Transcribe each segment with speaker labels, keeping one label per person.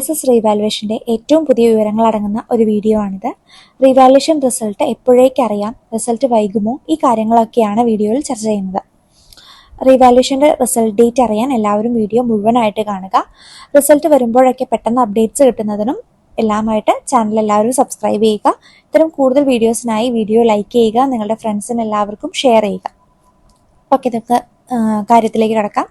Speaker 1: LSS റീവാലുവേഷൻ്റെ ഏറ്റവും പുതിയ വിവരങ്ങൾ അടങ്ങുന്ന ഒരു വീഡിയോ ആണിത്. റീവാലുവേഷൻ റിസൾട്ട് എപ്പോഴേക്കറിയാം, റിസൾട്ട് വൈകുമോ, ഈ കാര്യങ്ങളൊക്കെയാണ് വീഡിയോയിൽ ചർച്ച ചെയ്യുന്നത്. റീവാലുവേഷൻ്റെ റിസൾട്ട് ഡേറ്റ് അറിയാൻ എല്ലാവരും വീഡിയോ മുഴുവനായിട്ട് കാണുക. റിസൾട്ട് വരുമ്പോഴൊക്കെ പെട്ടെന്ന് അപ്ഡേറ്റ്സ് കിട്ടുന്നതിനും എല്ലാമായിട്ട് ചാനൽ എല്ലാവരും സബ്സ്ക്രൈബ് ചെയ്യുക. ഇത്തരം കൂടുതൽ വീഡിയോസിനായി വീഡിയോ ലൈക്ക് ചെയ്യുക, നിങ്ങളുടെ ഫ്രണ്ട്സിന് എല്ലാവർക്കും ഷെയർ ചെയ്യുക. ഓക്കെ, നമുക്ക് കാര്യത്തിലേക്ക് കടക്കാം.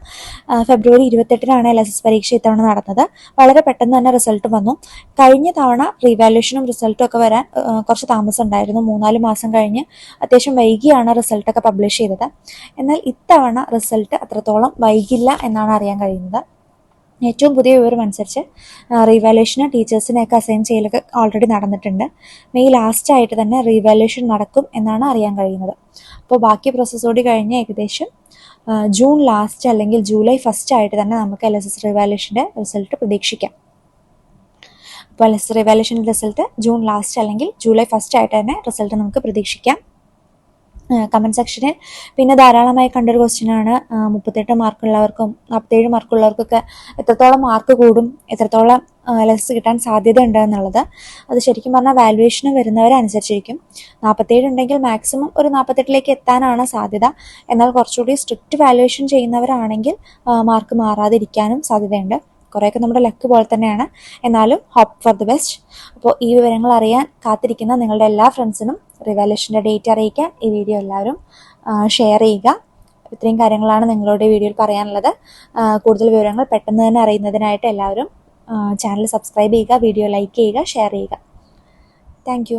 Speaker 1: ഫെബ്രുവരി 28-നാണ് LSS പരീക്ഷ ഇത്തവണ നടന്നത്. വളരെ പെട്ടെന്ന് തന്നെ റിസൾട്ട് വന്നു. കഴിഞ്ഞ തവണ റീവാലുവേഷനും റിസൾട്ടും ഒക്കെ വരാൻ കുറച്ച് താമസം ഉണ്ടായിരുന്നു. 3-4 മാസം കഴിഞ്ഞ് അത്യാവശ്യം വൈകിയാണ് റിസൾട്ടൊക്കെ പബ്ലിഷ് ചെയ്തത്. എന്നാൽ ഇത്തവണ റിസൾട്ട് അത്രത്തോളം വൈകില്ല എന്നാണ് അറിയാൻ കഴിയുന്നത്. ഏറ്റവും പുതിയ വിവരം അനുസരിച്ച് റീവാലുവേഷന് ടീച്ചേഴ്സിനെയൊക്കെ അസൈൻ ചെയ്യലൊക്കെ ഓൾറെഡി നടന്നിട്ടുണ്ട്. മെയ് ലാസ്റ്റായിട്ട് തന്നെ റീവാലുവേഷൻ നടക്കും എന്നാണ് അറിയാൻ കഴിയുന്നത്. അപ്പോൾ ബാക്കി പ്രോസസ്സോടി കഴിഞ്ഞ് ഏകദേശം ജൂൺ ലാസ്റ്റ് അല്ലെങ്കിൽ ജൂലൈ ഫസ്റ്റ് ആയിട്ട് തന്നെ നമുക്ക് LSS റീവാലുവേഷൻ്റെ റിസൾട്ട് പ്രതീക്ഷിക്കാം. അപ്പോൾ LSS റീവാലുവേഷൻ്റെ റിസൾട്ട് ജൂൺ ലാസ്റ്റ് അല്ലെങ്കിൽ ജൂലൈ ഫസ്റ്റ് ആയിട്ട് തന്നെ റിസൾട്ട് നമുക്ക് പ്രതീക്ഷിക്കാം. കമൻറ്റ് സെക്ഷനിൽ പിന്നെ ധാരാളമായി കണ്ടൊരു ക്വസ്റ്റ്യനാണ് 38 മാർക്കുള്ളവർക്കും 47 മാർക്കുള്ളവർക്കൊക്കെ എത്രത്തോളം മാർക്ക് കൂടും, എത്രത്തോളം LSS കിട്ടാൻ സാധ്യത ഉണ്ട് എന്നുള്ളത്. അത് ശരിക്കും പറഞ്ഞാൽ വാലുവേഷന് വരുന്നവരനുസരിച്ചിരിക്കും. 47 ഉണ്ടെങ്കിൽ മാക്സിമം ഒരു 48-ലേക്ക് എത്താനാണ് സാധ്യത. എന്നാൽ കുറച്ചുകൂടി സ്ട്രിക്റ്റ് വാലുവേഷൻ ചെയ്യുന്നവരാണെങ്കിൽ മാർക്ക് മാറാതിരിക്കാനും സാധ്യതയുണ്ട്. കുറേയൊക്കെ നമ്മുടെ ലക്ക് പോലെ തന്നെയാണ്. എന്നാലും ഹോപ്പ് ഫോർ ദി ബെസ്റ്റ്. അപ്പോൾ ഈ വിവരങ്ങൾ അറിയാൻ കാത്തിരിക്കുന്ന നിങ്ങളുടെ എല്ലാ ഫ്രണ്ട്സിനും റിവാലുവേഷൻ്റെ ഡേറ്റ് അറിയിക്കാൻ ഈ വീഡിയോ എല്ലാവരും ഷെയർ ചെയ്യുക. ഇത്രയും കാര്യങ്ങളാണ് നിങ്ങളോട് ഈ വീഡിയോയിൽ പറയാനുള്ളത്. കൂടുതൽ വിവരങ്ങൾ പെട്ടെന്ന് തന്നെ അറിയുന്നതിനായിട്ട് എല്ലാവരും ചാനൽ സബ്സ്ക്രൈബ് ചെയ്യുക, വീഡിയോ ലൈക്ക് ചെയ്യുക, ഷെയർ ചെയ്യുക. താങ്ക്